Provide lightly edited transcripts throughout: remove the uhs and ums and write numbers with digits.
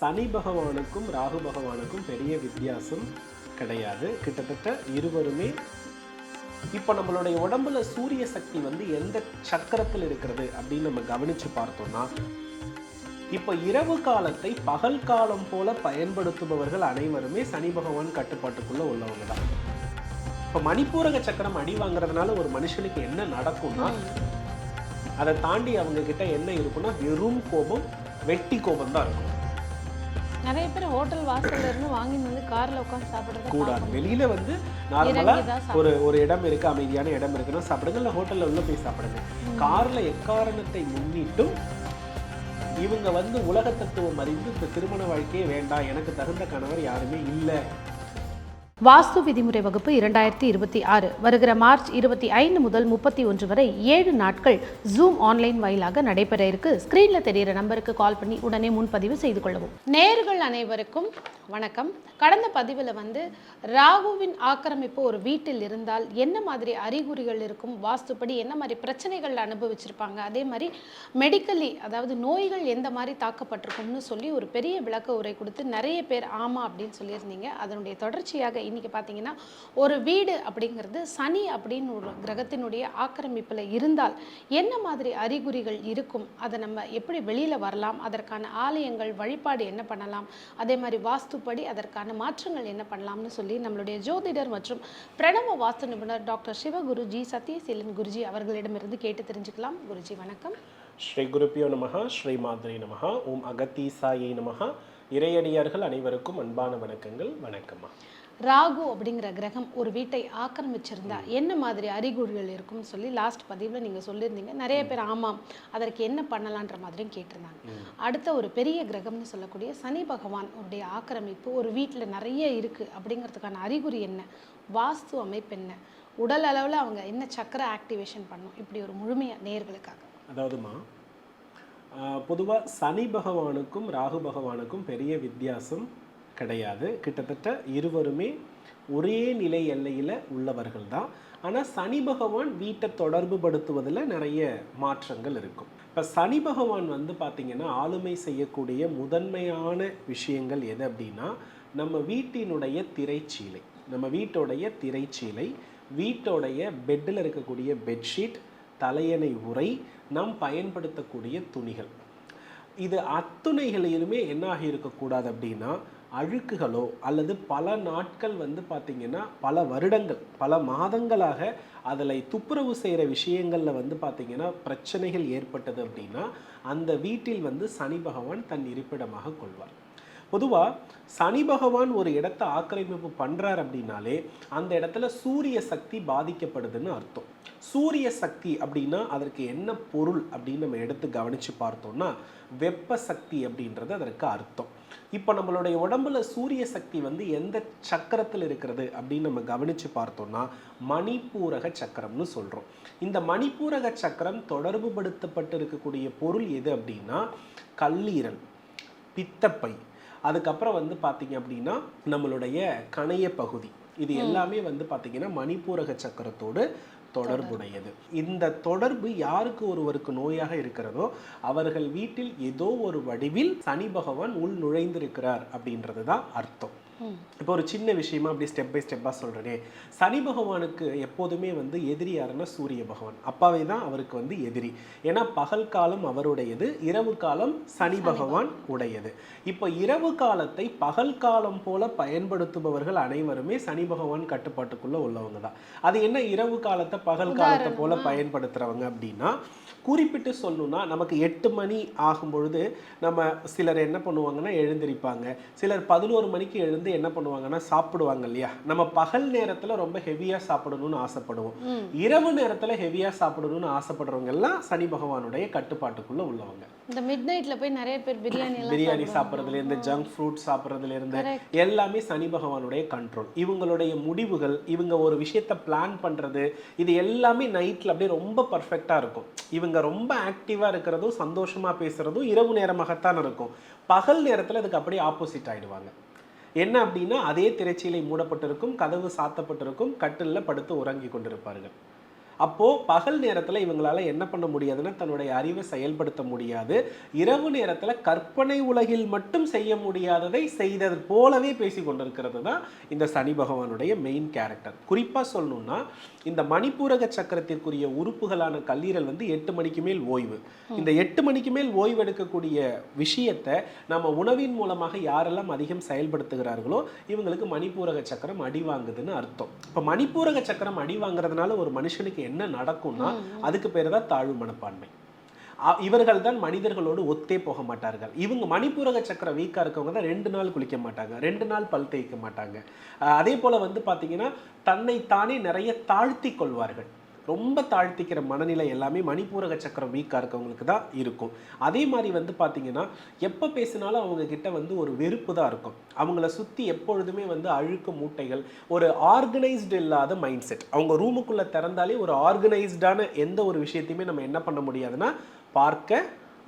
சனி பகவானுக்கும் ராகு பகவானுக்கும் பெரிய வித்தியாசம் கிடையாது. கிட்டத்தட்ட இருவருமே இப்போ நம்மளுடைய உடம்புல சூரிய சக்தி வந்து எந்த சக்கரத்தில் இருக்கிறது அப்படின்னு நம்ம கவனிச்சு பார்த்தோம்னா, இப்போ இரவு காலத்தை பகல் காலம் போல பயன்படுத்துபவர்கள் அனைவருமே சனி பகவான் கட்டுப்பாட்டுக்குள்ள உள்ளவங்க தான். இப்போ மணிப்பூரக சக்கரம் அடி வாங்குறதுனால ஒரு மனுஷனுக்கு என்ன நடக்கும்னா, அதை தாண்டி அவங்க கிட்ட என்ன இருக்குன்னா வெறும் கோபம், வெட்டி கோபம் தான் இருக்கும். நிறைய பேர் ஹோட்டல் வாசல்ல இருந்து வாங்கி வந்து கார்ல உட்காந்து சாப்பிடுறது கூடாது. வெளியில வந்து நார்மலா ஒரு இடம் இருக்கு, அமைதியான இடம் இருக்குன்னா சாப்பிடுங்க, இல்லை ஹோட்டல்ல உள்ள போய் சாப்பிடுங்க. கார்ல எக்காரணத்தை முன்னிட்டும் இவங்க வந்து உலக தத்துவம் அறிந்து இந்த திருமண வாழ்க்கையே வேண்டாம், எனக்கு தகுந்த கணவர் யாருமே இல்லை. வாஸ்து விதிமுறை வகுப்பு 2026 வருகிற மார்ச் 25 முதல் 31 வரை 7 நாட்கள் ஜூம் ஆன்லைன் வாயிலாக நடைபெற இருக்கு. ஸ்கிரீன்ல தெரிகிற நம்பருக்கு கால் பண்ணி உடனே முன்பதிவு செய்து கொள்ளவும். நேயர்கள் அனைவருக்கும் வணக்கம். கடந்த பதிவில் வந்து ராகுவின் ஆக்கிரமிப்பு ஒரு வீட்டில் இருந்தால் என்ன மாதிரி அறிகுறிகள் இருக்கும், வாஸ்துப்படி என்ன மாதிரி பிரச்சனைகள் அனுபவிச்சிருப்பாங்க, அதே மாதிரி மெடிக்கலி அதாவது நோய்கள் எந்த மாதிரி தாக்கப்பட்டிருக்கும்னு சொல்லி ஒரு பெரிய விளக்க உரை கொடுத்து நிறைய பேர் ஆமாம் அப்படின்னு சொல்லியிருந்தீங்க. அதனுடைய தொடர்ச்சியாக இன்னைக்கு பார்த்தீங்கன்னா ஒரு வீடு அப்படிங்கிறது சனி அப்படின்னு ஒரு கிரகத்தினுடைய ஆக்கிரமிப்பில் இருந்தால் என்ன மாதிரி அறிகுறிகள் இருக்கும், அதை நம்ம எப்படி வெளியில் வரலாம், அதற்கான ஆலயங்கள் வழிபாடு என்ன பண்ணலாம், அதே மாதிரி வாஸ்துப்படி அதற்கான மாற்றங்கள் என்ன பண்ணலாம்னு சொல்லி நம்மளுடைய ஜோதிடர் மற்றும் பிரணவ வாஸ்து நிபுணர் டாக்டர் சிவகுருஜி சத்யசீலன் குருஜி அவர்களிடமிருந்து கேட்டு தெரிஞ்சுக்கலாம். குருஜி வணக்கம். ஸ்ரீ குருப்பியோ நமஹா, ஸ்ரீ மாத்ரே நமஹா, ஓம் அகத்தீசாயை நமஹா. இறையடியார்கள் அனைவருக்கும் அன்பான வணக்கங்கள். வணக்கம்மா. ராகு அப்படிங்கிற கிரகம் ஒரு வீட்டை ஆக்கிரமிச்சிருந்தா என்ன மாதிரி அறிகுறிகள் இருக்கும்னு சொல்லி லாஸ்ட் பதிவில் நீங்கள் சொல்லியிருந்தீங்க. நிறைய பேர் ஆமாம் அதற்கு என்ன பண்ணலான்ற மாதிரியும் கேட்டிருந்தாங்க. அடுத்த ஒரு பெரிய கிரகம்னு சொல்லக்கூடிய சனி பகவான் உடைய ஆக்கிரமிப்பு ஒரு வீட்டில் நிறைய இருக்குது அப்படிங்கிறதுக்கான அறிகுறி என்ன, வாஸ்து அமைப்பு என்ன, உடல் அளவில் அவங்க என்ன சக்கர ஆக்டிவேஷன் பண்ணும், இப்படி ஒரு முழுமையாக நேயர்களுக்காக. அதாவதுமா, பொதுவாக சனி பகவானுக்கும் ராகு பகவானுக்கும் பெரிய வித்தியாசம் கிடையாது. கிட்டத்தட்ட இருவருமே ஒரே நிலை எல்லையில் உள்ளவர்கள் தான். ஆனால் சனி பகவான் வீட்டை தொடர்பு படுத்துவதில் நிறைய மாற்றங்கள் இருக்கும். இப்போ சனி பகவான் வந்து பார்த்திங்கன்னா ஆளுமை செய்யக்கூடிய முதன்மையான விஷயங்கள் எது அப்படின்னா, நம்ம வீட்டினுடைய திரைச்சீலை, நம்ம வீட்டோடைய திரைச்சீலை, வீட்டோடைய பெட்டில் இருக்கக்கூடிய பெட்ஷீட், தலையணை உரை, நாம் பயன்படுத்தக்கூடிய துணிகள், இது அத்துணைகளிலுமே என்ன ஆகி இருக்கக்கூடாது அப்படின்னா அழுக்குகளோ அல்லது பல நாட்கள் வந்து பார்த்திங்கன்னா பல வருடங்கள் பல மாதங்களாக அதில் துப்புரவு செய்கிற விஷயங்களில் வந்து பார்த்திங்கன்னா பிரச்சனைகள் ஏற்பட்டது அப்படின்னா அந்த வீட்டில் வந்து சனி பகவான் தன் இருப்பிடமாக கொள்வார். பொதுவாக சனி பகவான் ஒரு இடத்தை ஆக்கிரமிப்பு பண்ணுறார் அப்படின்னாலே அந்த இடத்துல சூரிய சக்தி பாதிக்கப்படுதுன்னு அர்த்தம். சூரிய சக்தி அப்படின்னா அதற்கு என்ன பொருள் அப்படின்னு நம்ம எடுத்து கவனித்து பார்த்தோம்னா வெப்ப சக்தி அப்படின்றது அதற்கு அர்த்தம். இப்போ நம்மளுடைய உடம்புல சூரிய சக்தி வந்து எந்த சக்கரத்தில் இருக்கிறது அப்படின்னு நம்ம கவனித்து பார்த்தோம்னா மணிப்பூரக சக்கரம்னு சொல்கிறோம். இந்த மணிப்பூரக சக்கரம் தொடர்பு படுத்தப்பட்டு இருக்கக்கூடிய பொருள் எது அப்படின்னா கல்லீரல், பித்தப்பை, அதுக்கப்புறம் வந்து பார்த்திங்க அப்படின்னா நம்மளுடைய கணைய பகுதி, இது எல்லாமே வந்து பார்த்திங்கன்னா மணிப்பூரக சக்கரத்தோடு தொடர்புடையது. இந்த தொடர்பு யாருக்கு ஒருவருக்கு நோயாக இருக்கிறதோ அவர்கள் வீட்டில் ஏதோ ஒரு வடிவில் சனி பகவான் உள் நுழைந்திருக்கிறார் அப்படின்றது தான் அர்த்தம். இப்போ ஒரு சின்ன விஷயமா அப்படி ஸ்டெப் பை ஸ்டெப்பாக சொல்கிறேனே, சனி பகவானுக்கு எப்போதுமே வந்து எதிரி யாருன்னா சூரிய பகவான், அப்பாவே தான் அவருக்கு வந்து எதிரி. ஏன்னா பகல் காலம் அவருடையது, இரவு காலம் சனி பகவான் உடையது. இப்போ இரவு காலத்தை பகல் காலம் போல பயன்படுத்துபவர்கள் அனைவருமே சனி பகவான் கட்டுப்பாட்டுக்குள்ளே உள்ளவங்க தான். அது என்ன இரவு காலத்தை பகல் காலத்தை போல பயன்படுத்துகிறவங்க அப்படின்னா, குறிப்பிட்டு சொல்லணும்னா நமக்கு 8 மணி ஆகும் பொழுது நம்ம சிலர் என்ன பண்ணுவாங்கன்னா எழுந்திருப்பாங்க, சிலர் 11 மணிக்கு எழுந்து என்ன பண்ணுவாங்கன்னா சாப்பிடுவாங்க இல்லையா. நம்ம பகல் நேரத்தில் ரொம்ப ஹெவியாக சாப்பிடணும்னு ஆசைப்படுவோம், இரவு நேரத்தில் ஹெவியாக சாப்பிடணும்னு ஆசைப்படுறவங்க எல்லாம் சனி பகவானுடைய கட்டுப்பாட்டுக்குள்ளே உள்ளவங்க. இந்த மிட் நைட்ல போய் நிறைய பேர் பிரியாணி சாப்பிட்றதுலேருந்து ஜங்க் ஃப்ரூட் சாப்பிட்றதுலேருந்து எல்லாமே சனி பகவானுடைய கண்ட்ரோல். இவங்களுடைய முடிவுகள், இவங்க ஒரு விஷயத்தை பிளான் பண்ணுறது, இது எல்லாமே நைட்டில் அப்படியே ரொம்ப பர்ஃபெக்டாக இருக்கும். இவங்க ரொம்ப ஆக்டிவாக இருக்கிறதும் சந்தோஷமாக பேசுகிறதும் இரவு நேரமாகத்தான் இருக்கும். பகல் நேரத்தில் அதுக்கு அப்படியே ஆப்போசிட் ஆகிடுவாங்க. என்ன அப்படின்னா அதே திரைச்சீலை மூடப்பட்டிருக்கும், கதவு சாத்தப்பட்டிருக்கும், கட்டிலில் படுத்து உறங்கி கொண்டிருப்பார்கள். அப்போது பகல் நேரத்தில் இவங்களால என்ன பண்ண முடியாதுன்னா தன்னுடைய அறிவை செயல்படுத்த முடியாது. இரவு நேரத்தில் கற்பனை உலகில் மட்டும் செய்ய முடியாததை செய்தது போலவே பேசி கொண்டிருக்கிறது தான் இந்த சனி பகவானுடைய மெயின் கேரக்டர். குறிப்பாக சொல்லணும்னா இந்த மணிப்பூரக சக்கரத்திற்குரிய உறுப்புகளான கல்லீரல் வந்து 8 மணிக்கு மேல் ஓய்வு. இந்த 8 மணிக்கு மேல் ஓய்வு எடுக்கக்கூடிய விஷயத்தை நம்ம உணவின் மூலமாக யாரெல்லாம் அதிகம் செயல்படுத்துகிறார்களோ இவங்களுக்கு மணிப்பூரக சக்கரம் அடி வாங்குதுன்னு அர்த்தம். இப்போ மணிப்பூரக சக்கரம் அடி வாங்குறதுனால ஒரு மனுஷனுக்கு என்ன நடக்கும்னா அதுக்கு பேர் தான் தாழ்வு மனப்பான்மை. இவர்கள் தான் மனிதர்களோடு ஒத்தே போக மாட்டார்கள். இவங்க மணிப்பூரக சக்கரம் வீக்காக இருக்கவங்க தான் 2 நாள் குளிக்க மாட்டாங்க, 2 நாள் பல் தேய்க்க மாட்டாங்க. அதே போல் வந்து பார்த்தீங்கன்னா தன்னைத்தானே நிறைய தாழ்த்தி கொள்வார்கள். ரொம்ப தாழ்த்திக்கிற மனநிலை எல்லாமே மணிப்பூரக சக்கரம் வீக்காக இருக்கவங்களுக்கு தான் இருக்கும். அதே மாதிரி வந்து பார்த்தீங்கன்னா எப்போ பேசினாலும் அவங்க கிட்ட வந்து ஒரு வெறுப்பு தான் இருக்கும். அவங்கள சுற்றி எப்பொழுதுமே வந்து அழுக்கு மூட்டைகள், ஒரு ஆர்கனைஸ்டு இல்லாத மைண்ட் செட். அவங்க ரூமுக்குள்ளே திறந்தாலே ஒரு ஆர்கனைஸ்டான எந்த ஒரு விஷயத்தையுமே நம்ம என்ன பண்ண முடியாதுன்னா பார்க்க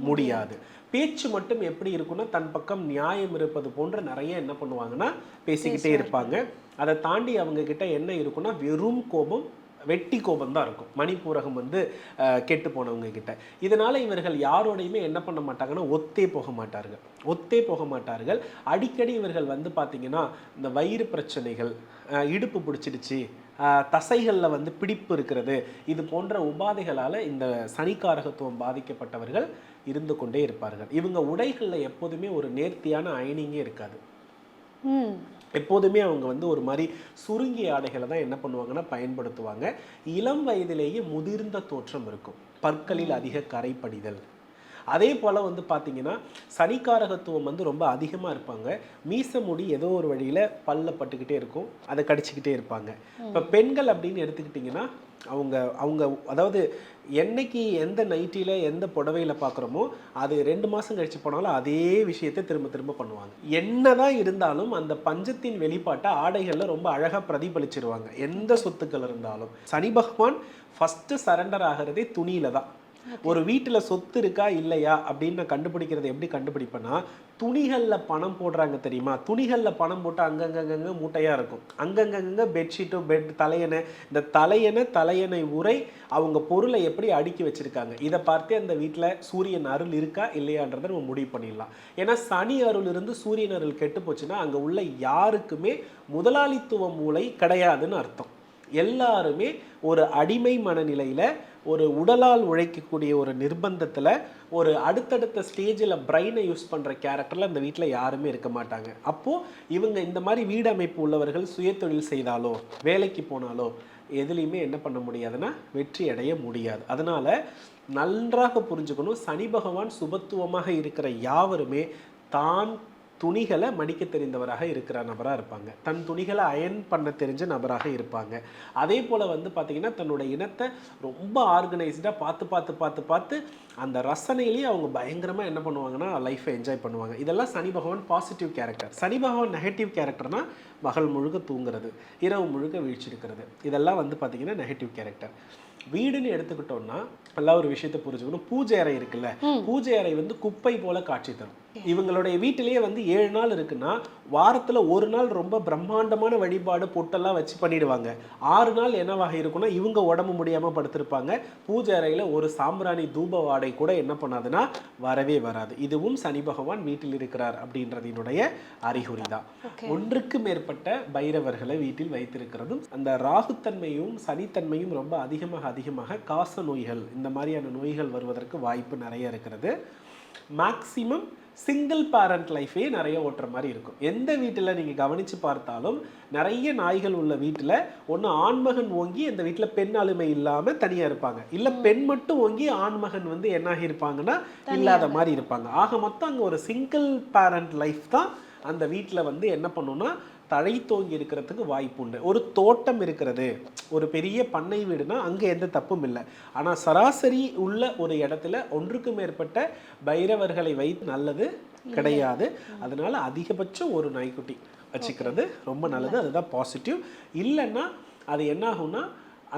முடியாது. பேச்சு மட்டும் எப்படி இருக்குன்னா தன் பக்கம் நியாயம் இருப்பது போன்ற நிறைய என்ன பண்ணுவாங்கன்னா பேசிக்கிட்டே இருப்பாங்க. அதை தாண்டி அவங்க கிட்ட என்ன இருக்குன்னா வெறும் கோபம், வெட்டி கோபம் தான் இருக்கும். மணிப்பூரகம் வந்து கெட்டு போனவங்க கிட்ட. இதனால இவர்கள் யாரோடையுமே என்ன பண்ண மாட்டாங்கன்னா ஒத்தே போக மாட்டார்கள். அடிக்கடி இவர்கள் வந்து பார்த்தீங்கன்னா இந்த வயிறு பிரச்சனைகள், இடுப்பு பிடிச்சிடுச்சு, தசைகளில் வந்து பிடிப்பு இருக்கிறது, இது போன்ற உபாதைகளால் இந்த சனிக்காரகத்துவம் பாதிக்கப்பட்டவர்கள் இருந்து கொண்டே இருப்பார்கள். இவங்க உடைகளில் எப்போதுமே ஒரு நேர்த்தியான அயனிங்கே இருக்காது. எப்போதுமே அவங்க வந்து ஒரு மாதிரி சுருங்கிய ஆடைகளை தான் என்ன பண்ணுவாங்கன்னா பயன்படுத்துவாங்க. இளம் வயதிலேயே முதிர்ந்த தோற்றம் இருக்கும், பற்களில் அதிக கரைப்படிதல். அதே போல் வந்து பார்த்தீங்கன்னா சனிக்காரகத்துவம் வந்து ரொம்ப அதிகமாக இருப்பாங்க. மீச முடி ஏதோ ஒரு வழியில் பல்ல பட்டுக்கிட்டே இருக்கும், அதை கடிச்சிக்கிட்டே இருப்பாங்க. இப்போ பெண்கள் அப்படின்னு எடுத்துக்கிட்டிங்கன்னா அவங்க அதாவது என்னைக்கு எந்த நைட்டியில் எந்த புடவையில் பார்க்குறோமோ அது 2 மாதம் கழிச்சு போனாலும் அதே விஷயத்தை திரும்ப திரும்ப பண்ணுவாங்க. என்னதான் இருந்தாலும் அந்த பஞ்சத்தின் வெளிப்பாட்டை ஆடைகளில் ரொம்ப அழகாக பிரதிபலிச்சிருவாங்க. எந்த சொத்துக்கள் இருந்தாலும் சனி பகவான் ஃபஸ்ட்டு சரண்டர் ஆகிறதே துணியில் தான். ஒரு வீட்டில் சொத்து இருக்கா இல்லையா அப்படின்னு நான் கண்டுபிடிக்கிறது எப்படி கண்டுபிடிப்பேன்னா, துணிகளில் பணம் போடுறாங்க தெரியுமா, துணிகளில் பணம் போட்டு அங்கங்கங்க மூட்டையாக இருக்கும். அங்கங்கங்க பெட்ஷீட்டு, பெட், தலையணை, இந்த தலையணை உரை அவங்க பொருளை எப்படி அடுக்கி வச்சுருக்காங்க, இதை பார்த்தே அந்த வீட்டில் சூரியன் அருள் இருக்கா இல்லையான்றதை நம்ம முடிவு பண்ணிடலாம். ஏன்னா சனி அருள் இருந்து சூரியன் அருள் கெட்டு போச்சுன்னா அங்கே உள்ள யாருக்குமே முதலாளித்துவ மூளை கிடையாதுன்னு அர்த்தம். எல்லாருமே ஒரு அடிமை மனநிலையில், ஒரு உடலால் உழைக்கக்கூடிய ஒரு நிர்பந்தத்தில், ஒரு அடுத்தடுத்த ஸ்டேஜில் பிரெயினை யூஸ் பண்ணுற கேரக்டரில் அந்த வீட்டில் யாருமே இருக்க மாட்டாங்க. அப்போது இவங்க இந்த மாதிரி வீடு அமைப்பு உள்ளவர்கள் சுயதொழில் செய்தாலோ வேலைக்கு போனாலோ எதுலேயுமே என்ன பண்ண முடியாதுன்னா வெற்றி அடைய முடியாது. அதனால் நன்றாக புரிஞ்சுக்கணும், சனி பகவான் சுபத்துவமாக இருக்கிற யாவருமே தான் துணிகளை மடிக்க தெரிந்தவராக இருக்கிற நபராக இருப்பாங்க, தன் துணிகளை அயன் பண்ண தெரிஞ்ச நபராக இருப்பாங்க. அதே போல் வந்து பார்த்திங்கன்னா தன்னுடைய இனத்தை ரொம்ப ஆர்கனைஸ்டாக பார்த்து அந்த ரசனையிலேயே அவங்க பயங்கரமாக என்ன பண்ணுவாங்கன்னா லைஃப்பை என்ஜாய் பண்ணுவாங்க. இதெல்லாம் சனி பகவான் பாசிட்டிவ் கேரக்டர். சனி பகவான் நெகட்டிவ் கேரக்டர்னால் பகல் முழுக்க தூங்குறது, இரவு முழுக்க வீழ்ச்சிருக்கிறது, இதெல்லாம் வந்து பார்த்திங்கன்னா நெகட்டிவ் கேரக்டர். வீடுன்னு எடுத்துக்கிட்டோம்னா எல்லாம் ஒரு விஷயத்தை புரிஞ்சுக்கணும். பூஜை அறை இருக்குல்ல, பூஜை அறை வந்து குப்பை போல காட்சி தரும். இவங்களுடைய வீட்டிலேயே வந்து 7 நாள் இருக்குன்னா வாரத்தில் 1 நாள் ரொம்ப பிரம்மாண்டமான வழிபாடு பொட்டெல்லாம் வச்சு பண்ணிடுவாங்க. 6 நாள் என்னவாக இருக்குன்னா இவங்க உடம்பு முடியாமல் படுத்திருப்பாங்க. பூஜை அறையில் ஒரு சாம்பிராணி தூப வாடை கூட என்ன பண்ணாதுன்னா வரவே வராது. இதுவும் சனி பகவான் வீட்டில் இருக்கிறார் அப்படின்றதினுடைய அறிகுறி தான். ஒன்றுக்கு மேற்பட்ட பைரவர்களை வீட்டில் வைத்திருக்கிறதும் அந்த ராகுத்தன்மையும் சனித்தன்மையும் ரொம்ப அதிகமாக காச நோய்கள், இந்த மாதிரியான நோய்கள் வருவதற்கு வாய்ப்பு நிறைய இருக்கிறது. மேக்சிமம் சிங்கிள் பேரண்ட் லைஃபே நிறைய ஓட்டுற மாதிரி இருக்கும். எந்த வீட்டில் நீங்கள் கவனித்து பார்த்தாலும் நிறைய நாய்கள் உள்ள வீட்டில் ஒன்று ஆண்மகன் ஓங்கி அந்த வீட்டில் பெண் ஆளுமை இல்லாமல் தனியாக இருப்பாங்க, இல்லை பெண் மட்டும் ஓங்கி ஆண்மகன் வந்து என்னாகி இருப்பாங்கன்னா இல்லாத மாதிரி இருப்பாங்க. ஆக மொத்தம் அங்கே ஒரு சிங்கிள் பேரண்ட் லைஃப் தான் அந்த வீட்டில் வந்து என்ன பண்ணுன்னா தழை தோங்கி இருக்கிறதுக்கு வாய்ப்பு உண்டு. ஒரு தோட்டம் இருக்கிறது, ஒரு பெரிய பண்ணை வீடுனா அங்கே எந்த தப்பும் இல்லை. ஆனால் சராசரி உள்ள ஒரு இடத்துல ஒன்றுக்கு மேற்பட்ட பைரவர்களை வைத்து நல்லது கிடையாது. அதனால அதிகபட்சம் ஒரு நாய்க்குட்டி வச்சுக்கிறது ரொம்ப நல்லது, அதுதான் பாசிட்டிவ். இல்லைன்னா அது என்ன ஆகும்னா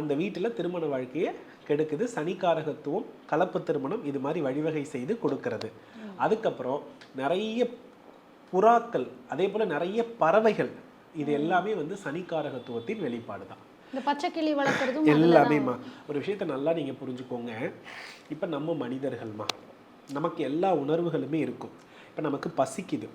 அந்த வீட்டில் திருமண வாழ்க்கையை கெடுக்குது. சனிக்காரகத்துவம், கலப்பு திருமணம் இது மாதிரி வழிவகை செய்து கொடுக்கறது. அதுக்கப்புறம் நிறைய புறாக்கள், அதே போல் நிறைய பறவைகள், இது எல்லாமே வந்து சனிக்காரகத்துவத்தின் வெளிப்பாடு தான். இந்த பச்சை கிளி வளர்க்குறதும் எல்லாமேம்மா. ஒரு விஷயத்தை நல்லா நீங்கள் புரிஞ்சுக்கோங்க. இப்போ நம்ம மனிதர்கள்மா, நமக்கு எல்லா உணர்வுகளுமே இருக்கும். இப்போ நமக்கு பசிக்குது,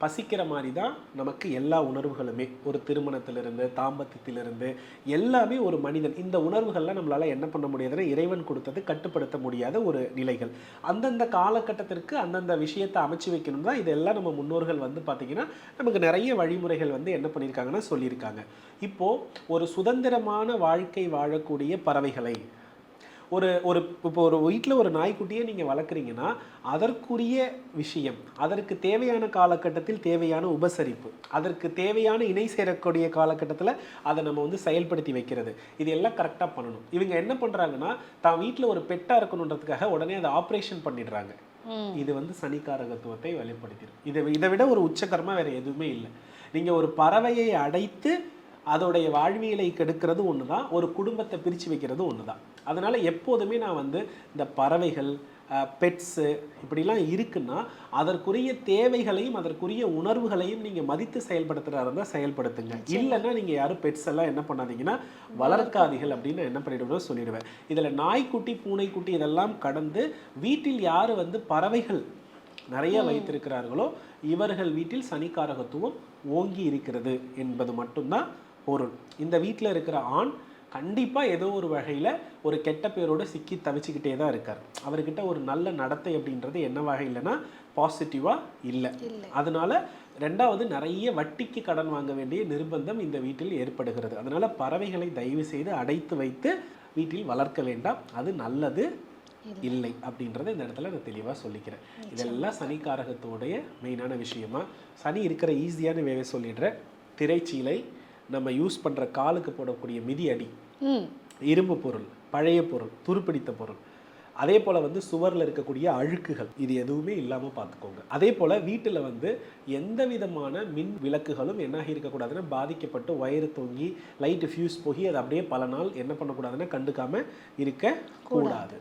பசிக்கிற மாதிரி தான் நமக்கு எல்லா உணர்வுகளுமே. ஒரு திருமணத்திலிருந்து தாம்பத்தியத்திலிருந்து எல்லாமே ஒரு மனிதன் இந்த உணர்வுகள்லாம் நம்மளால் என்ன பண்ண முடியாதுன்னா இறைவன் கொடுத்தது கட்டுப்படுத்த முடியாத ஒரு நிலைகள். அந்தந்த காலகட்டத்திற்கு அந்தந்த விஷயத்தை அமைச்சு வைக்கணும் தான் இதெல்லாம் நம்ம முன்னோர்கள் வந்து பார்த்திங்கன்னா நமக்கு நிறைய வழிமுறைகள் வந்து என்ன பண்ணியிருக்காங்கன்னா சொல்லியிருக்காங்க. இப்போது ஒரு சுதந்திரமான வாழ்க்கை வாழக்கூடிய பறவைகளை இப்போ ஒரு வீட்டில் ஒரு நாய்க்குட்டியை நீங்கள் வளர்க்குறீங்கன்னா அதற்குரிய விஷயம், அதற்கு தேவையான காலகட்டத்தில் தேவையான உபசரிப்பு, அதற்கு தேவையான இணை சேரக்கூடிய காலகட்டத்தில் அதை நம்ம வந்து செயல்படுத்தி வைக்கிறது, இது எல்லாம் கரெக்டாக பண்ணணும். இவங்க என்ன பண்ணுறாங்கன்னா தான் வீட்டில் ஒரு பெட்டாக இருக்கணுன்றதுக்காக உடனே அதை ஆப்ரேஷன் பண்ணிடுறாங்க. இது வந்து சனிக்காரகத்துவத்தை வெளிப்படுத்திடும். இதை விட ஒரு உச்சகரமாக வேறு எதுவுமே இல்லை. நீங்கள் ஒரு பறவையை அடைத்து அதோடைய வாழ்வியலை கெடுக்கிறது ஒன்று தான், ஒரு குடும்பத்தை பிரித்து வைக்கிறது ஒன்று தான். அதனால் எப்போதுமே நான் வந்து இந்த பறவைகள் பெட்ஸு இப்படிலாம் இருக்குன்னா அதற்குரிய தேவைகளையும் அதற்குரிய உணர்வுகளையும் நீங்கள் மதித்து செயல்படுத்துகிறதா இருந்தால் செயல்படுத்துங்க. இல்லைன்னா நீங்கள் யாரும் பெட்ஸ் எல்லாம் என்ன பண்ணாதீங்கன்னா வளர்க்காதீர்கள் அப்படின்னு என்ன பண்ணிவிடுவோம் சொல்லிடுவேன். இதில் நாய்க்குட்டி பூனைக்குட்டி இதெல்லாம் கடந்து வீட்டில் யார் வந்து பறவைகள் நிறைய வைத்திருக்கிறார்களோ இவர்கள் வீட்டில் சனிக்காரகத்துவம் ஓங்கி இருக்கிறது என்பது மட்டும்தான் பொருள். இந்த வீட்டில் இருக்கிற ஆண் கண்டிப்பாக ஏதோ ஒரு வகையில் ஒரு கெட்ட பேரோடு சிக்கி தவிச்சுக்கிட்டே தான் இருக்கார். அவர்கிட்ட ஒரு நல்ல நடத்தை அப்படின்றது என்ன வகையில்னா பாசிட்டிவாக இல்லை. அதனால ரெண்டாவது நிறைய வட்டிக்கு கடன் வாங்க வேண்டிய நிர்பந்தம் இந்த வீட்டில் ஏற்படுகிறது. அதனால் பறவைகளை தயவு செய்து அடைத்து வைத்து வீட்டில் வளர்க்க வேண்டாம், அது நல்லது இல்லை அப்படின்றத இந்த இடத்துல நான் தெளிவாக சொல்லிக்கிறேன். இதெல்லாம் சனிக்காரகத்தோடைய மெயினான விஷயமா. சனி இருக்கிற ஈஸியான வேலை சொல்லிடுறேன். திரைச்சீலை, நம்ம யூஸ் பண்ணுற காலுக்கு போடக்கூடிய மிதி அடி, இரும்பு பொருள், பழைய பொருள், துருப்பிடித்த பொருள், அதே போல் வந்து சுவரில் இருக்கக்கூடிய அழுக்குகள், இது எதுவுமே இல்லாமல் பார்த்துக்கோங்க. அதே போல் வீட்டில் வந்து எந்த விதமான மின் விளக்குகளும் என்ன இருக்கக்கூடாதுன்னா பாதிக்கப்பட்டு வயரு தொங்கி லைட்டு ஃபியூஸ் போகி அது அப்படியே பல நாள் என்ன பண்ணக்கூடாதுன்னா கண்டுக்காமல் இருக்கக்கூடாது.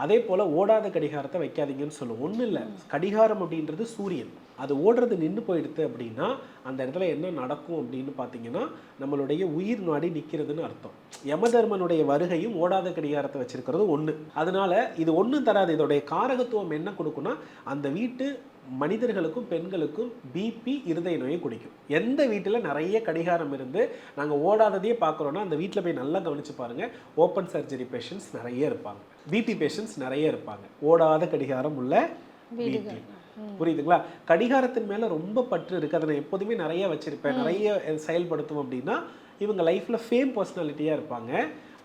அதே போல் ஓடாத கடிகாரத்தை வைக்காதீங்கன்னு சொல்லுவோம். ஒன்றும் இல்லை, கடிகாரம் அப்படின்றது சூரியன், அது ஓடுறது நின்று போயிடுது அப்படின்னா அந்த இடத்துல என்ன நடக்கும் அப்படின்னு பார்த்தீங்கன்னா நம்மளுடைய உயிர் நாடி நிற்கிறதுன்னு அர்த்தம். யமதர்மனுடைய வருகையும் ஓடாத கடிகாரத்தை வச்சிருக்கிறது ஒன்று. அதனால இது ஒன்றும் தராது. இதோடைய காரகத்துவம் என்ன கொடுக்குன்னா அந்த வீட்டு மனிதர்களுக்கும் பெண்களுக்கும் பிபி, இருதய நோயை குடிக்கும். எந்த வீட்டில் நிறைய கடிகாரம் இருந்து நாங்கள் ஓடாததையே பார்க்குறோன்னா அந்த வீட்டில் போய் நல்லா கவனித்து பாருங்கள், ஓப்பன் சர்ஜரி பேஷண்ட்ஸ் நிறைய இருப்பாங்க, பிபி பேஷண்ட்ஸ் நிறைய இருப்பாங்க, ஓடாத கடிகாரம் உள்ள வீட்டில். புரியுதுங்களா? கடிகாரத்தின் மேலே ரொம்ப பற்று இருக்குது, அதை நான் எப்போதுமே நிறைய வச்சுருப்பேன், நிறைய செயல்படுத்துவோம் அப்படின்னா இவங்க லைஃப்பில் ஃபேம் பர்சனாலிட்டியாக இருப்பாங்க.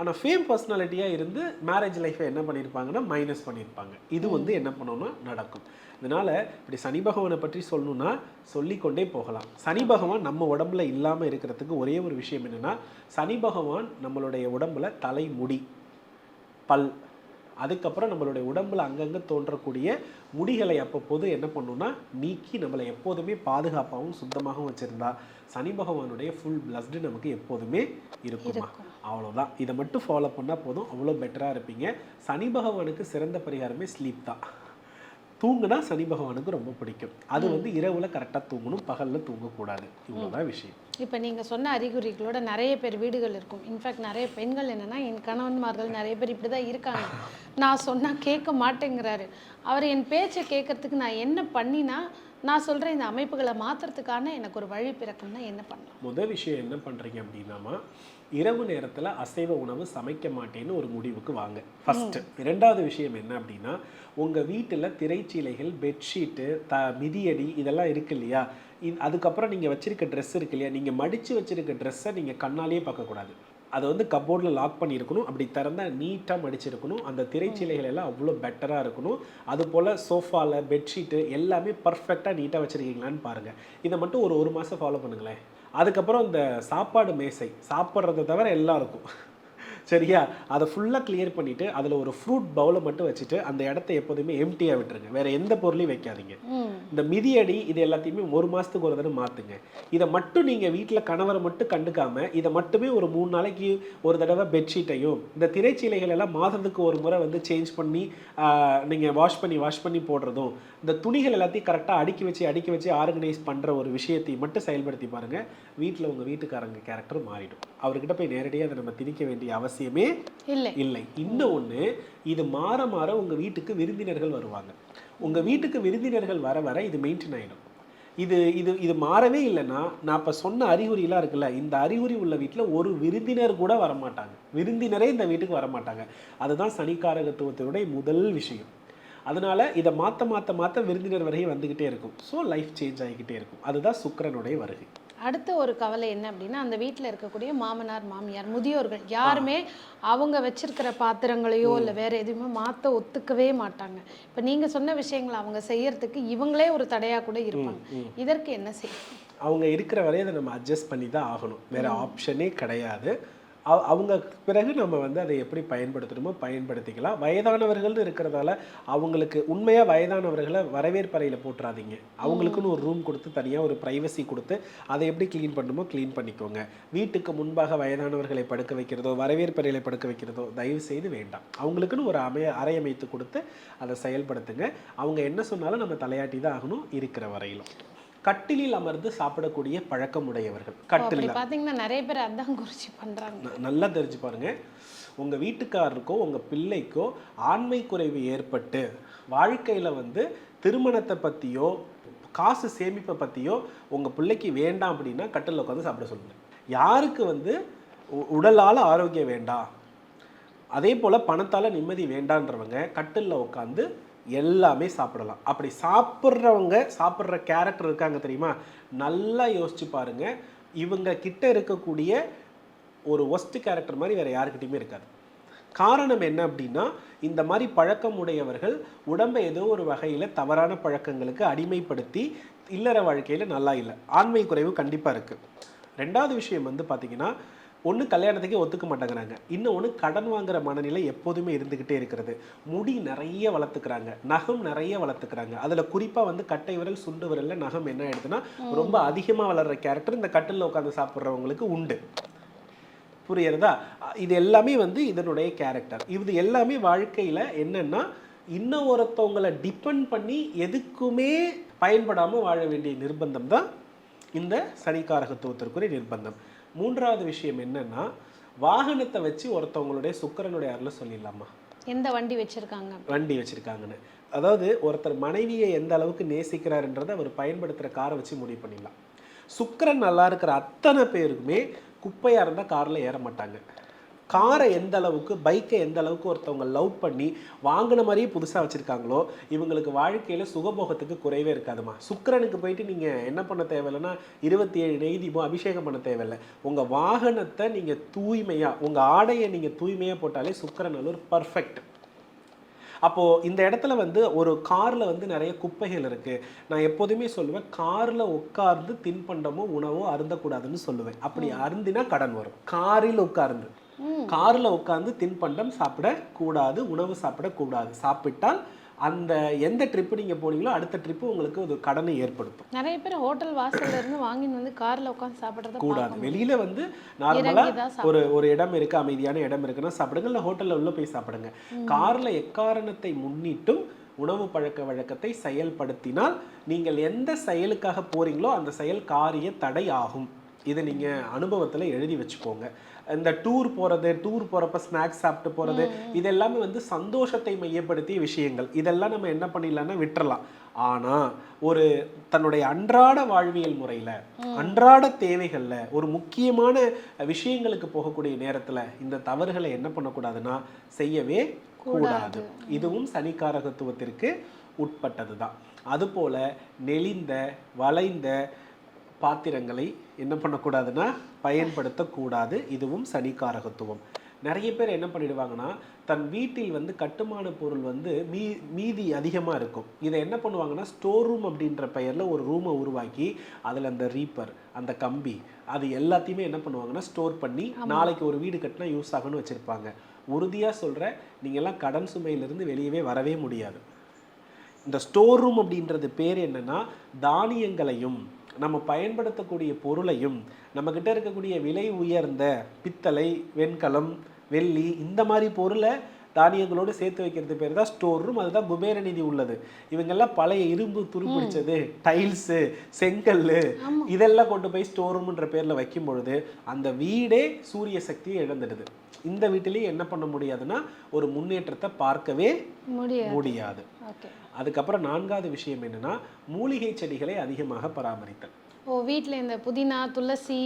ஆனால் ஃபேம் பர்சனாலிட்டியாக இருந்து மேரேஜ் லைஃப்பை என்ன பண்ணியிருப்பாங்கன்னா மைனஸ் பண்ணியிருப்பாங்க. இது வந்து என்ன பண்ணணும்னா நடக்கும். இதனால் இப்படி சனி பகவானை பற்றி சொல்லணுன்னா சொல்லிக்கொண்டே போகலாம். சனி பகவான் நம்ம உடம்புல இல்லாமல் இருக்கிறதுக்கு ஒரே ஒரு விஷயம் என்னென்னா, சனி பகவான் நம்மளுடைய உடம்புல தலைமுடி, பல், அதுக்கப்புறம் நம்மளுடைய உடம்புல அங்கங்கே தோன்றக்கூடிய முடிகளை அப்பப்போது என்ன பண்ணணும்னா நீக்கி நம்மளை எப்போதுமே பாதுகாப்பாகவும் சுத்தமாகவும் வச்சுருந்தா சனி பகவானுடைய ஃபுல் பிளஸ்டு நமக்கு எப்போதுமே இருக்குமா. அவ்வளோதான். இதை மட்டும் ஃபாலோ பண்ணால் போதும், அவ்வளோ பெட்டராக இருப்பீங்க. சனி பகவானுக்கு சிறந்த பரிகாரமே ஸ்லீப் தான். தூங்குனா சனி பகவானுக்கு ரொம்ப பிடிக்கும். அது வந்து இரவில் கரெக்டாக தூங்கணும், பகலில் தூங்கக்கூடாது. இவ்வளோதான் விஷயம். இப்போ நீங்கள் சொன்ன அறிகுறிகளோட நிறைய பேர் வீடுகள் இருக்கும். இன்ஃபேக்ட் நிறைய பெண்கள் என்னென்னா, என் கணவன்மார்கள் நிறைய பேர் இப்படி தான் இருக்காங்க. நான் சொன்னால் கேட்க மாட்டேங்கிறாரு, அவர் என் பேச்சை கேட்கறதுக்கு நான் என்ன பண்ணினா நான் சொல்கிறேன் இந்த அமைப்புகளை மாற்றுறதுக்கான எனக்கு ஒரு வழி பிறக்கும்னா என்ன பண்ணலாம்? முதல் விஷயம் என்ன பண்ணுறீங்க அப்படின்னாமா, இரவு நேரத்தில் அசைவ உணவு சமைக்க மாட்டேன்னு ஒரு முடிவுக்கு வாங்க ஃபஸ்ட்டு. இரண்டாவது விஷயம் என்ன அப்படின்னா, உங்கள் வீட்டில் திரைச்சீலைகள், பெட்ஷீட்டு, மிதியடி இதெல்லாம் இருக்கு இல்லையா, அதுக்கப்புறம் நீங்கள் வச்சுருக்க ட்ரெஸ் இருக்கு இல்லையா, நீங்கள் மடித்து வச்சுருக்க ட்ரெஸ்ஸை நீங்கள் கண்ணாலேயே பார்க்கக்கூடாது. அதை வந்து கப்போர்டில் லாக் பண்ணியிருக்கணும், அப்படி திறந்தால் நீட்டாக மடிச்சிருக்கணும். அந்த திரைச்சீலைகள் எல்லாம் அவ்வளோ பெட்டராக இருக்கணும். அதுபோல் சோஃபாவில் பெட்ஷீட்டு எல்லாமே பர்ஃபெக்டாக நீட்டாக வச்சுருக்கீங்களான்னு பாருங்கள். இதை மட்டும் ஒரு மாதம் ஃபாலோ பண்ணுங்களேன். அதுக்கப்புறம் இந்த சாப்பாடு மேசை, சாப்பிட்றத தவிர எல்லாம் இருக்கும். சரியா? அதை ஃபுல்லாக கிளியர் பண்ணிவிட்டு அதில் ஒரு ஃப்ரூட் பவுலை மட்டும் வச்சுட்டு அந்த இடத்த எப்போதுமே எம்டியாக விட்டுருங்க. வேறு எந்த பொருளையும் வைக்காதீங்க. இந்த மிதியடி இது எல்லாத்தையுமே 1 மாதத்துக்கு ஒரு தடவை மாற்றுங்க. இதை மட்டும் நீங்கள் வீட்டில் கணவரை மட்டும் கண்டுக்காமல் இதை மட்டுமே ஒரு 3 நாளைக்கு ஒரு தடவை பெட்ஷீட்டையும் இந்த திரைச்சீலைகள் எல்லாம் மாதத்துக்கு ஒரு முறை வந்து சேஞ்ச் பண்ணி நீங்கள் வாஷ் பண்ணி போடுறதும், இந்த துணிகள் எல்லாத்தையும் கரெக்டாக அடுக்கி வச்சு ஆர்கனைஸ் பண்ணுற ஒரு விஷயத்தை மட்டும் செயல்படுத்தி பாருங்கள். வீட்டில் உங்கள் வீட்டுக்காரங்க கேரக்டர் மாறிடும். அவர்கிட்ட போய் நேரடியாக அதை நம்ம திணிக்க வேண்டிய அவசியமே இல்லை. இன்னொன்று, இது மாற மாற உங்கள் வீட்டுக்கு விருந்தினர்கள் வருவாங்க. உங்கள் வீட்டுக்கு விருந்தினர்கள் வர வர இது மெயின்டைன் ஆகிடும். இது மாறவே இல்லைன்னா, நான் இப்போ சொன்ன அறிகுறிலாம் இருக்குல்ல, இந்த அறிகுறி உள்ள வீட்டில் ஒரு விருந்தினர் கூட வரமாட்டாங்க. விருந்தினரே இந்த வீட்டுக்கு வரமாட்டாங்க. அதுதான் சனிக்காரகத்துவத்தினுடைய முதல் விஷயம். அதனால் இதை மாற்ற விருந்தினர் வரையும் வந்துக்கிட்டே இருக்கும். ஸோ லைஃப் சேஞ்ச் ஆகிக்கிட்டே இருக்கும். அதுதான் சுக்கிரனுடைய வருகை. அடுத்த ஒரு கவலை என்ன அப்படின்னா, அந்த வீட்டில் இருக்கக்கூடிய மாமனார் மாமியார் முதியோர்கள் யாருமே அவங்க வச்சிருக்கிற பாத்திரங்களையோ இல்லை வேற எதுவுமே மாற்ற ஒத்துக்கவே மாட்டாங்க. இப்போ நீங்கள் சொன்ன விஷயங்களை அவங்க செய்யறதுக்கு இவங்களே ஒரு தடையாக கூட இருப்பாங்க. இதற்கு என்ன செய்யும்? அவங்க இருக்கிற வரையை அதை நம்ம அட்ஜஸ்ட் பண்ணி தான் ஆகணும். வேற ஆப்ஷனே கிடையாது. அவங்க பிறகு நம்ம வந்து அதை எப்படி பயன்படுத்தணுமோ பயன்படுத்திக்கலாம். வயதானவர்கள் இருக்கிறதால அவங்களுக்கு உண்மையாக வயதானவர்களை வரவேற்பறையில் போட்டுறாதீங்க. அவங்களுக்குன்னு ஒரு ரூம் கொடுத்து தனியாக ஒரு ப்ரைவசி கொடுத்து அதை எப்படி க்ளீன் பண்ணணுமோ க்ளீன் பண்ணிக்கோங்க. வீட்டுக்கு முன்பாக வயதானவர்களை படுக்க வைக்கிறதோ வரவேற்பறையில் படுக்க வைக்கிறதோ தயவு செய்து வேண்டாம். அவங்களுக்குன்னு ஒரு அறை அமைத்து கொடுத்து அதை செயல்படுத்துங்க. அவங்க என்ன சொன்னாலும் நம்ம தலையாட்டி தான் ஆகணும் இருக்கிற வரையிலும். கட்டிலில் அமர்ந்து சாப்பிடக்கூடிய பழக்கம் உடையவர்கள். கட்டிலில் பார்த்தீங்கன்னா நிறைய பேர் அதான் குறிச்சி பண்ணுறாங்க. நல்லா தெரிஞ்சு பாருங்க. உங்கள் வீட்டுக்காரருக்கோ உங்கள் பிள்ளைக்கோ ஆண்மை குறைவு ஏற்பட்டு வாழ்க்கையில் வந்து திருமணத்தை பற்றியோ காசு சேமிப்பை பற்றியோ உங்கள் பிள்ளைக்கு வேண்டாம் அப்படின்னா கட்டிலில் உட்காந்து சாப்பிட சொல்லுங்கள். யாருக்கு வந்து உடலால் ஆரோக்கியம் வேண்டாம், அதே போல் பணத்தால் நிம்மதி வேண்டான்றவங்க கட்டிலில் உட்காந்து எல்லாமே சாப்பிடலாம். அப்படி சாப்பிட்ற கேரக்டர் இருக்காங்க தெரியுமா? நல்லா யோசிச்சு பாருங்க. இவங்க கிட்ட இருக்கக்கூடிய ஒரு ஒஸ்ட் கேரக்டர் மாதிரி வேற யாருக்கிட்டையுமே இருக்காது. காரணம் என்ன அப்படின்னா, இந்த மாதிரி பழக்கம் உடையவர்கள் உடம்பை ஏதோ ஒரு வகையில் தவறான பழக்கங்களுக்கு அடிமைப்படுத்தி இல்லற வாழ்க்கையில் நல்லா இல்லை. ஆண்மை குறைவு கண்டிப்பாக இருக்குது. 2வது விஷயம் வந்து பார்த்தீங்கன்னா, ஒன்று கல்யாணத்துக்கே ஒத்துக்க மாட்டேங்கிறாங்க. இன்னொன்று கடன் வாங்குற மனநிலை எப்போதுமே இருந்துக்கிட்டே இருக்கிறது. முடி நிறைய வளர்த்துக்கிறாங்க, நகம் நிறைய வளர்த்துக்கிறாங்க. அதில் குறிப்பாக வந்து கட்டை விரல் சுண்டு விரலில் நகம் என்ன ஆயிடுதுன்னா ரொம்ப அதிகமாக வளர்கிற கேரக்டர் இந்த கட்டிலில் உட்காந்து சாப்பிட்றவங்களுக்கு உண்டு. புரியுறதா? இது எல்லாமே வந்து இதனுடைய கேரக்டர். இது எல்லாமே வாழ்க்கையில் என்னன்னா, இன்னும் ஒருத்தவங்களை டிபெண்ட் பண்ணி எதுக்குமே பயன்படாமல் வாழ வேண்டிய நிர்பந்தம் தான் இந்த சனிக்காரகத்துவத்திற்குரிய நிர்பந்தம். 3வது விஷயம் என்னன்னா, வாகனத்தை வச்சு ஒருத்தவங்களுடைய சுக்கிரனுடைய அருள் சொல்லிடலாமா? எந்த வண்டி வச்சிருக்காங்கன்னு. அதாவது ஒருத்தர் மனைவியை எந்த அளவுக்கு நேசிக்கிறாருன்றதை அவர் பயன்படுத்துகிற காரை வச்சு முடிவு பண்ணிடலாம். சுக்கிரன் நல்லா இருக்கிற அத்தனை பேருக்குமே குப்பையாக இருந்தால் காரில் ஏற மாட்டாங்க. காரை எந்த அளவுக்கு, பைக்கை எந்த அளவுக்கு ஒருத்தவங்க லவ் பண்ணி வாங்கின மாதிரியே புதுசாக வச்சுருக்காங்களோ இவங்களுக்கு வாழ்க்கையில் சுகபோகத்துக்கு குறைவே இருக்காதுமா. சுக்கிரனுக்கு போயிட்டு நீங்கள் என்ன பண்ண தேவையில்லைன்னா 27 நெய் தீபம் அபிஷேகம் பண்ண தேவையில்லை. உங்கள் வாகனத்தை நீங்கள் தூய்மையாக, உங்கள் ஆடையை நீங்கள் தூய்மையாக போட்டாலே சுக்கிரன் ஒரு பர்ஃபெக்ட். அப்போது இந்த இடத்துல வந்து ஒரு காரில் வந்து நிறைய குப்பைகள் இருக்குது. நான் எப்போதுமே சொல்லுவேன், காரில் உட்கார்ந்து தின்பண்டமோ உணவோ அருந்தக்கூடாதுன்னு சொல்லுவேன். அப்படி அருந்தினா கடன் வரும். காரில் உட்கார்ந்து தின்பண்டம் சாப்பிடக்கூடாது, உணவு சாப்பிடக்கூடாது. சாப்பிட்டால் அந்த எந்த ட்ரிப்பு நீங்கள் போனீங்களோ அடுத்த ட்ரிப்பு உங்களுக்கு ஒரு கடனை ஏற்படுத்தும். நிறைய பேர் ஹோட்டல் வாசல்ல இருந்து வாங்கின்னு வந்து காரில் உட்காந்து சாப்பிட்றது கூடாது. வெளியில் வந்து நார்மலாக ஒரு இடம் இருக்குது, அமைதியான இடம் இருக்குன்னா சாப்பிடுங்க, இல்லை ஹோட்டலில் உள்ள போய் சாப்பிடுங்க. காரில் எக்காரணத்தை முன்னிட்டும் உணவு பழக்க வழக்கத்தை செயல்படுத்தினால் நீங்கள் எந்த செயலுக்காக போகிறீங்களோ அந்த செயல் காரிய தடை ஆகும். இதை நீங்கள் அனுபவத்தில் எழுதி வச்சுக்கோங்க. இந்த டூர் போகிறப்ப ஸ்நாக்ஸ் சாப்பிட்டு போகிறது இது எல்லாமே வந்து சந்தோஷத்தை மையப்படுத்திய விஷயங்கள். இதெல்லாம் நம்ம என்ன பண்ணிடலாம்னா விட்டுறலாம். ஆனால் ஒரு தன்னுடைய அன்றாட வாழ்வியல் முறையில், அன்றாட தேவைகளில், ஒரு முக்கியமான விஷயங்களுக்கு போகக்கூடிய நேரத்தில் இந்த தவறுகளை என்ன பண்ணக்கூடாதுன்னா செய்யவே கூடாது. இதுவும் சனிக்காரகத்துவத்திற்கு உட்பட்டது தான். அதுபோல் நெளிந்த வளைந்த பாத்திரங்களை என்ன பண்ணக்கூடாதுன்னா பயன்படுத்தக்கூடாது. இதுவும் சனிக்காரகத்துவம். நிறைய பேர் என்ன பண்ணிடுவாங்கன்னா, தன் வீட்டில் வந்து கட்டுமான பொருள் வந்து மீதி அதிகமாக இருக்கும். இதை என்ன பண்ணுவாங்கன்னா, ஸ்டோர் ரூம் அப்படின்ற பெயரில் ஒரு ரூமை உருவாக்கி அதில் அந்த ரீப்பர், அந்த கம்பி, அது எல்லாத்தையுமே என்ன பண்ணுவாங்கன்னா ஸ்டோர் பண்ணி நாளைக்கு ஒரு வீடு கட்டினா யூஸ் ஆகும்னு வச்சுருப்பாங்க. உறுதியாக சொல்கிறேன், நீங்கள்லாம் கடன் சுமையிலிருந்து வெளியவே வரவே முடியாது. இந்த ஸ்டோர் ரூம் அப்படின்றது பேர் என்னென்னா, தானியங்களையும் நம்ம பயன்படுத்தக்கூடிய பொருளையும் நம்மக்கிட்ட இருக்கக்கூடிய விலை உயர்ந்த பித்தளை, வெண்கலம், வெள்ளி இந்த மாதிரி பொருளை தானியங்களோடு சேர்த்து வைக்கிறது பேர் தான் ஸ்டோர் ரூம். அதுதான் குபேர நிதி உள்ளது. இவங்கெல்லாம் பழைய இரும்பு துருப்பிடிச்சது, டைல்ஸு, செங்கல் இதெல்லாம் கொண்டு போய் ஸ்டோர் ரூம்ன்ற பேரில் வைக்கும் பொழுது அந்த வீடே சூரிய சக்தியை இழந்துடுது. இந்த வீட்டிலேயே என்ன பண்ண முடியாதுன்னா ஒரு முன்னேற்றத்தை பார்க்கவே முடியாது. அதுக்கப்புறம் 4வது விஷயம் என்னன்னா, மூலிகை செடிகளை அதிகமாக பராமரித்தல். வீட்டில் இந்த புதினா, துளசி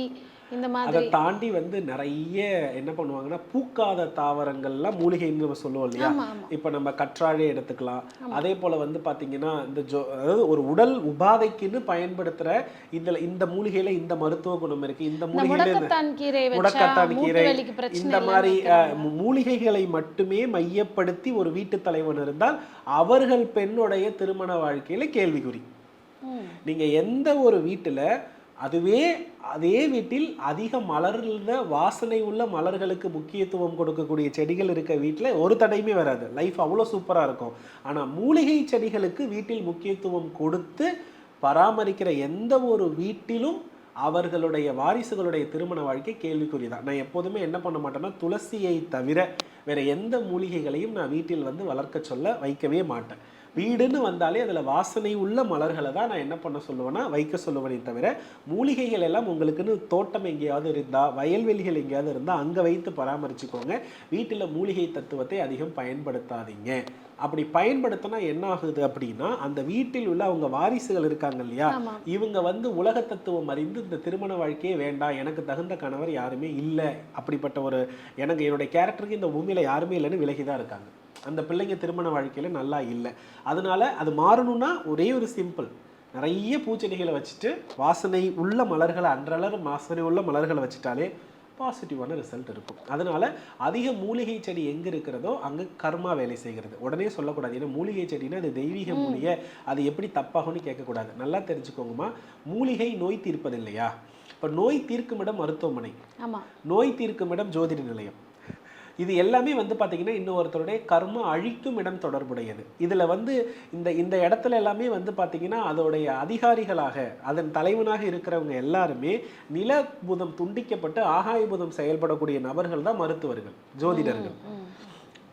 இந்த மாதிரி அதை தாண்டி வந்து நிறைய என்ன பண்ணுவாங்கன்னா, பூக்காத தாவரங்கள்லாம் மூலிகைன்னு நம்ம சொல்லுவோம் இல்லையா. இப்போ நம்ம கற்றாழை எடுத்துக்கலாம். அதே போல் வந்து பார்த்தீங்கன்னா இந்த அதாவது ஒரு உடல் உபாதைக்குன்னு பயன்படுத்துகிற இந்த மூலிகையில் இந்த மருத்துவ குணம் இருக்குது, இந்த மூலிகையில் முடக்கத்தான் கீரை, இந்த மாதிரி மூலிகைகளை மட்டுமே மையப்படுத்தி ஒரு வீட்டு தலைவன் இருந்தால் அவர்கள் பெண்ணுடைய திருமண வாழ்க்கையில் கேள்விக்குறி. நீங்கள் எந்த ஒரு வீட்டில் அதே வீட்டில் அதிக மலர்ந்த வாசனை உள்ள மலர்களுக்கு முக்கியத்துவம் கொடுக்கக்கூடிய செடிகள் இருக்க வீட்டில் ஒரு தடையுமே வராது, லைஃப் அவ்வளோ சூப்பராக இருக்கும். ஆனால் மூலிகை செடிகளுக்கு வீட்டில் முக்கியத்துவம் கொடுத்து பராமரிக்கிற எந்த ஒரு வீட்டிலும் அவர்களுடைய வாரிசுகளுடைய திருமண வாழ்க்கை கேள்விக்குறிதான். நான் எப்போதுமே என்ன பண்ண மாட்டேன்னா, துளசியை தவிர வேற எந்த மூலிகைகளையும் நான் வீட்டில் வந்து வளர்க்க சொல்ல வைக்கவே மாட்டேன். வீடுன்னு வந்தாலே அதில் வாசனை உள்ள மலர்களை தான் நான் என்ன பண்ண சொல்லுவேன்னா வைக்க சொல்லுவேனே தவிர, மூலிகைகள் எல்லாம் உங்களுக்குன்னு தோட்டம் எங்கேயாவது இருந்தால், வயல்வெளிகள் எங்கேயாவது இருந்தால் அங்கே வைத்து பராமரிச்சுக்கோங்க. வீட்டில் மூலிகை தத்துவத்தை அதிகம் பயன்படுத்தாதீங்க. அப்படி பயன்படுத்தினா என்ன ஆகுது அப்படின்னா, அந்த வீட்டில் உள்ள அவங்க வாரிசுகள் இருக்காங்க இல்லையா, இவங்க வந்து உலக தத்துவம் அறிந்து இந்த திருமண வாழ்க்கையே வேண்டாம், எனக்கு தகுந்த கணவர் யாருமே இல்லை, அப்படிப்பட்ட ஒரு என்னுடைய கேரக்டருக்கு இந்த பூமியில் யாருமே இல்லைன்னு விலகி தான் இருக்காங்க. அந்த பிள்ளைங்க திருமண வாழ்க்கையில் நல்லா இல்லை. அதனால அது மாறணும்னா ஒரே ஒரு சிம்பிள், நிறைய பூச்செடிகளை வச்சுட்டு வாசனை உள்ள மலர்களை, அன்றளர் வாசனை உள்ள மலர்களை வச்சுட்டாலே பாசிட்டிவான ரிசல்ட் இருக்கும். அதனால அதிக மூலிகை செடி எங்கே இருக்கிறதோ அங்கே கர்மா வேலை செய்கிறது. உடனே சொல்லக்கூடாது, ஏன்னா மூலிகை செடினா அது தெய்வீக மூலிகை, அது எப்படி தப்பாகும்னு கேட்கக்கூடாது. நல்லா தெரிஞ்சுக்கோங்கம்மா, மூலிகை நோய் தீர்ப்பது இல்லையா. இப்போ நோய் தீர்க்கும் இடம் மருத்துவமனை, நோய் தீர்க்கும் இடம் ஜோதிட நிலையம். இது எல்லாமே வந்து பார்த்தீங்கன்னா இன்னொருத்தருடைய கர்ம அழிக்கும் இடம் தொடர்புடையது. இதில் வந்து இந்த இடத்துல எல்லாமே வந்து பார்த்தீங்கன்னா அதோடைய அதிகாரிகளாக, அதன் தலைவனாக இருக்கிறவங்க எல்லாருமே நிலபூதம் துண்டிக்கப்பட்டு ஆகாயபூதம் செயல்படக்கூடிய நபர்கள் தான் மருத்துவர்கள், ஜோதிடர்கள்.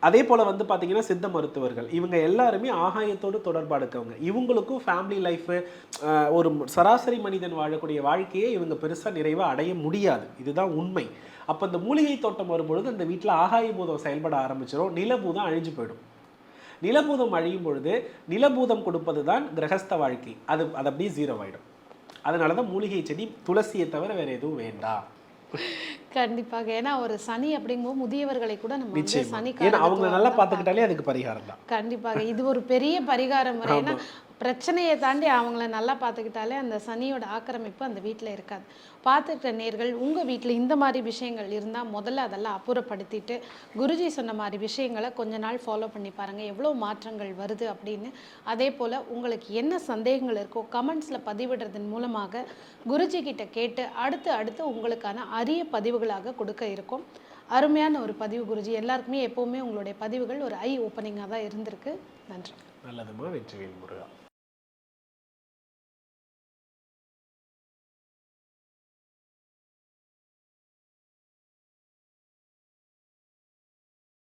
அதே போல் வந்து பார்த்தீங்கன்னா சித்த மருத்துவர்கள், இவங்க எல்லாருமே ஆகாயத்தோடு தொடர்பாக இருக்கவங்க. இவங்களுக்கும் ஃபேமிலி லைஃபு, ஒரு சராசரி மனிதன் வாழக்கூடிய வாழ்க்கையை இவங்க பெருசாக நிறைவாக அடைய முடியாது. இதுதான் உண்மை. அப்போ இந்த மூலிகை தோட்டம் வரும்பொழுது அந்த வீட்டில் ஆகாய பூதம் செயல்பட ஆரம்பிச்சிடும், நிலபூதம் அழிஞ்சு போயிடும். நிலபூதம் அழியும் பொழுது நிலபூதம் கொடுப்பது தான் கிரகஸ்த வாழ்க்கை, அது அப்படியே 0 ஆகிடும். அதனால தான் மூலிகை செடி துளசியை தவிர வேறு எதுவும் வேண்டாம். கண்டிப்பாக. ஏன்னா ஒரு சனி அப்படிங்கும்போது முதியவர்களை கூட நம்ம சனி அவங்க நல்லா பார்த்துக்கிட்டாலே அதுக்கு பரிகாரம் தான். கண்டிப்பாக இது ஒரு பெரிய பரிகார முறை. ஏன்னா பிரச்சனையை தாண்டி அவங்கள நல்லா பார்த்துக்கிட்டாலே அந்த சனியோட ஆக்கிரமிப்பு அந்த வீட்டில் இருக்காது. பார்த்துக்கிட்ட நேர்கள் உங்கள் வீட்டில் இந்த மாதிரி விஷயங்கள் இருந்தால் முதல்ல அதெல்லாம் அப்புறப்படுத்திட்டு குருஜி சொன்ன மாதிரி விஷயங்களை கொஞ்ச நாள் ஃபாலோ பண்ணி பாருங்கள், எவ்வளோ மாற்றங்கள் வருது அப்படின்னு. அதே போல் உங்களுக்கு என்ன சந்தேகங்கள் இருக்கோ கமெண்ட்ஸில் பதிவிடுறதன் மூலமாக குருஜி கிட்ட கேட்டு அடுத்து உங்களுக்கான அரிய பதிவுகளாக கொடுக்க இருக்கும். அருமையான ஒரு பதிவு குருஜி. எல்லாருக்குமே எப்போவுமே உங்களுடைய பதிவுகள் ஒரு ஐ ஓப்பனிங்காக தான் இருந்திருக்கு. நன்றி. நல்லதுமா. வெற்றிவேல் முருகா.